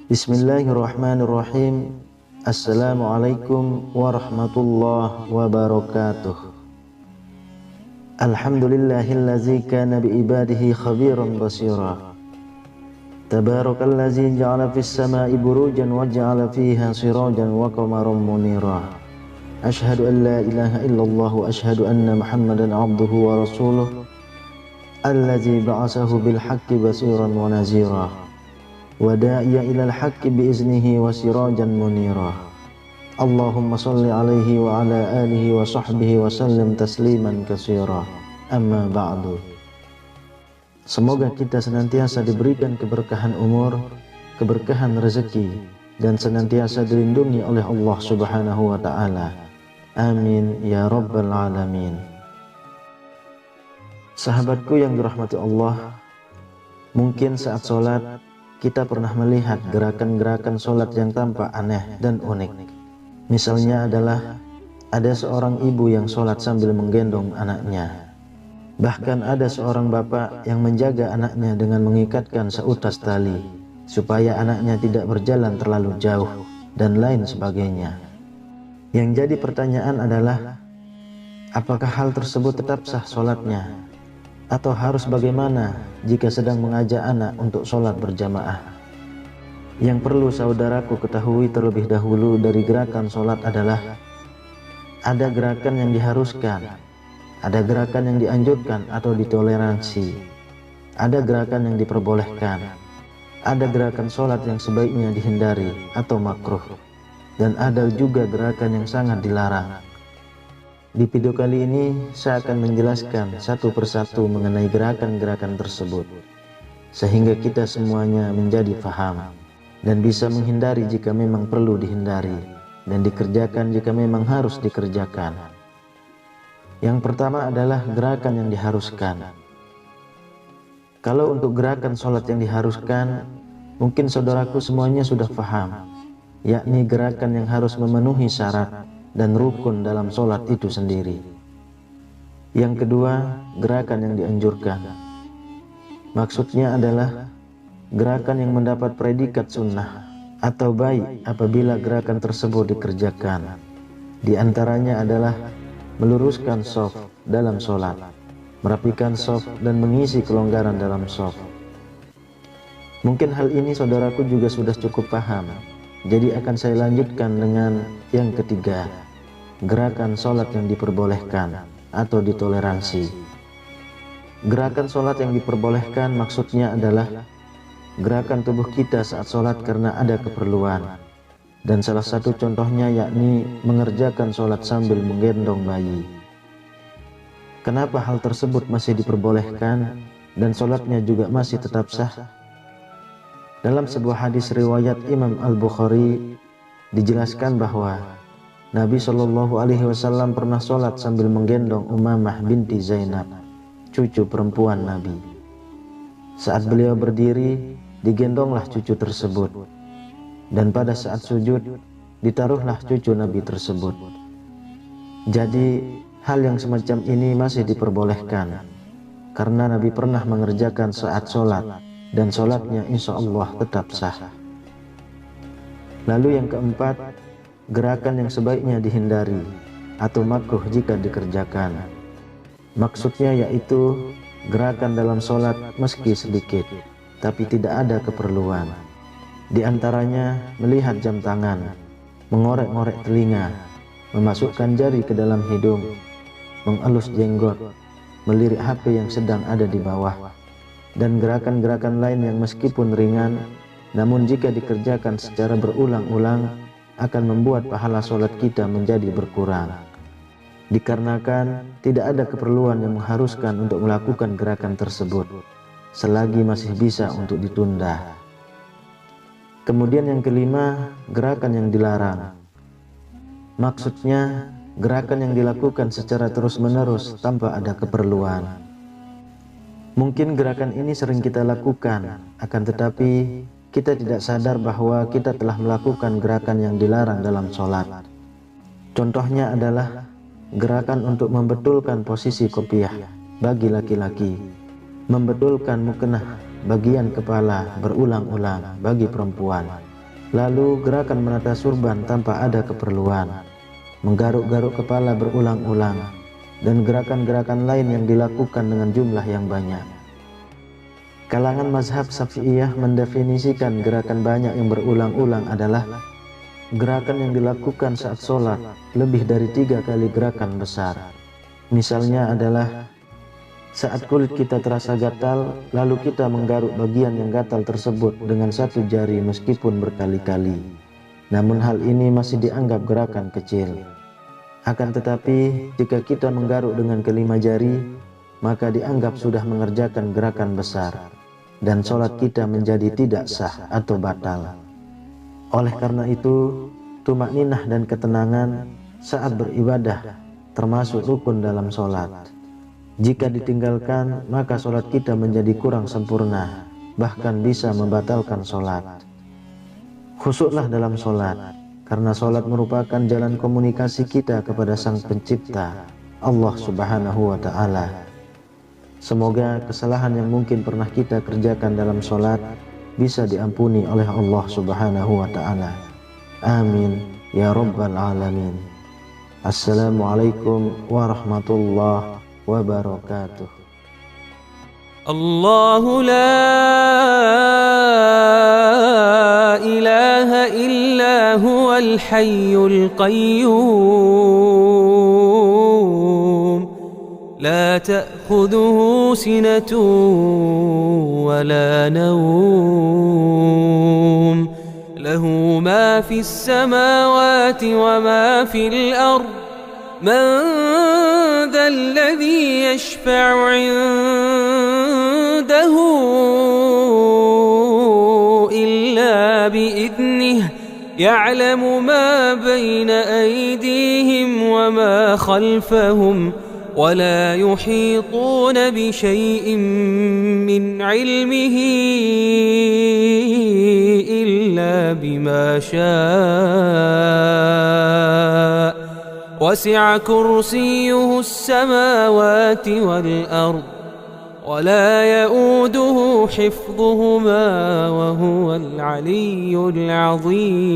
Bismillahirrahmanirrahim. Assalamualaikum warahmatullahi wabarakatuh. Alhamdulillahillazi kana biibadihi khabiran basira. Tabarakallazi ja'ala fis sama'i burujan wa ja'ala fiha sirajan wa qamaran munira. Ashhadu an la ilaha illallah wa ashhadu anna Muhammadan abduhu wa rasuluh allazi ba'asahu bil haqqi basiran wa nazira. Wa da'iya ilal haqqi biiznihi wa sirajan munira. Allahumma salli alaihi wa ala alihi wa sahbihi wa sallim tasliman katsira. Amma ba'du. Semoga kita senantiasa diberikan keberkahan umur, keberkahan rezeki, dan senantiasa dilindungi oleh Allah Subhanahu wa ta'ala. Amin ya rabbal alamin. Sahabatku yang dirahmati Allah, mungkin saat sholat kita pernah melihat gerakan-gerakan sholat yang tampak aneh dan unik. Misalnya adalah ada seorang ibu yang sholat sambil menggendong anaknya. Bahkan ada seorang bapak yang menjaga anaknya dengan mengikatkan seutas tali supaya anaknya tidak berjalan terlalu jauh dan lain sebagainya. Yang jadi pertanyaan adalah, apakah hal tersebut tetap sah sholatnya? Atau harus bagaimana jika sedang mengajak anak untuk sholat berjamaah? Yang perlu saudaraku ketahui terlebih dahulu dari gerakan sholat adalah ada gerakan yang diharuskan, ada gerakan yang dianjurkan atau ditoleransi, ada gerakan yang diperbolehkan, ada gerakan sholat yang sebaiknya dihindari atau makruh, dan ada juga gerakan yang sangat dilarang. Di video kali ini saya akan menjelaskan satu persatu mengenai gerakan-gerakan tersebut, sehingga kita semuanya menjadi faham dan bisa menghindari jika memang perlu dihindari dan dikerjakan jika memang harus dikerjakan. Yang pertama adalah gerakan yang diharuskan. Kalau untuk gerakan sholat yang diharuskan, mungkin saudaraku semuanya sudah faham, yakni gerakan yang harus memenuhi syarat dan rukun dalam sholat itu sendiri. Yang kedua, gerakan yang dianjurkan. Maksudnya adalah gerakan yang mendapat predikat sunnah atau baik apabila gerakan tersebut dikerjakan. Di antaranya adalah meluruskan shaf dalam sholat, merapikan shaf dan mengisi kelonggaran dalam shaf. Mungkin hal ini saudaraku juga sudah cukup paham. Jadi akan saya lanjutkan dengan yang ketiga, gerakan sholat yang diperbolehkan atau ditoleransi. Gerakan sholat yang diperbolehkan maksudnya adalah gerakan tubuh kita saat sholat karena ada keperluan. Dan salah satu contohnya yakni mengerjakan sholat sambil menggendong bayi. Kenapa hal tersebut masih diperbolehkan dan sholatnya juga masih tetap sah? Dalam sebuah hadis riwayat Imam Al-Bukhari dijelaskan bahwa Nabi Shallallahu Alaihi Wasallam pernah sholat sambil menggendong Umamah binti Zainab, cucu perempuan Nabi. Saat beliau berdiri, digendonglah cucu tersebut, dan pada saat sujud, ditaruhlah cucu Nabi tersebut. Jadi hal yang semacam ini masih diperbolehkan karena Nabi pernah mengerjakan saat sholat, dan sholatnya insya Allah tetap sah. Lalu yang keempat, gerakan yang sebaiknya dihindari atau makruh jika dikerjakan. Maksudnya yaitu gerakan dalam sholat meski sedikit, tapi tidak ada keperluan. Di antaranya melihat jam tangan, mengorek-ngorek telinga, memasukkan jari ke dalam hidung, mengelus jenggot, melirik HP yang sedang ada di bawah, dan gerakan-gerakan lain yang meskipun ringan, namun jika dikerjakan secara berulang-ulang akan membuat pahala sholat kita menjadi berkurang. Dikarenakan tidak ada keperluan yang mengharuskan untuk melakukan gerakan tersebut, selagi masih bisa untuk ditunda. Kemudian yang kelima, gerakan yang dilarang. Maksudnya gerakan yang dilakukan secara terus-menerus tanpa ada keperluan. Mungkin gerakan ini sering kita lakukan, akan tetapi kita tidak sadar bahwa kita telah melakukan gerakan yang dilarang dalam sholat. Contohnya adalah gerakan untuk membetulkan posisi kopiah bagi laki-laki, membetulkan mukena bagian kepala berulang-ulang bagi perempuan, lalu gerakan menata surban tanpa ada keperluan, menggaruk-garuk kepala berulang-ulang, dan gerakan-gerakan lain yang dilakukan dengan jumlah yang banyak. Kalangan mazhab Syafi'iyah mendefinisikan gerakan banyak yang berulang-ulang adalah gerakan yang dilakukan saat sholat lebih dari 3 kali gerakan besar. Misalnya adalah saat kulit kita terasa gatal, lalu kita menggaruk bagian yang gatal tersebut dengan 1 jari meskipun berkali-kali. Namun hal ini masih dianggap gerakan kecil. Akan tetapi jika kita menggaruk dengan ke-5 jari, maka dianggap sudah mengerjakan gerakan besar, dan sholat kita menjadi tidak sah atau batal. Oleh karena itu, tumakninah dan ketenangan saat beribadah termasuk rukun dalam sholat. Jika ditinggalkan, maka sholat kita menjadi kurang sempurna, bahkan bisa membatalkan sholat. Khusyuklah dalam sholat, karena sholat merupakan jalan komunikasi kita kepada Sang Pencipta, Allah Subhanahu wa Ta'ala. Semoga kesalahan yang mungkin pernah kita kerjakan dalam sholat bisa diampuni oleh Allah Subhanahu wa Ta'ala. Amin ya Rabbal Alamin. Assalamualaikum warahmatullahi wabarakatuh. Allahu la ilaha illa huwal hayyul qayyum, la ta'khudhuhu sinatun wa la nawm, lahu ma fis samawati wa ma fil ard, man dha alladhi yashfa'u 'indahu illa bi'idhnihi, ya'lamu ma bayna aydihim wa ma khalfahum, wa la yuhituna bi shay'in min 'ilmihi illa bima sha'a, wasi'a kursiyyuhu as-samawati wal ard, wa la ya'uduhu hifdhuhuma wa huwal 'aliyyul 'azim.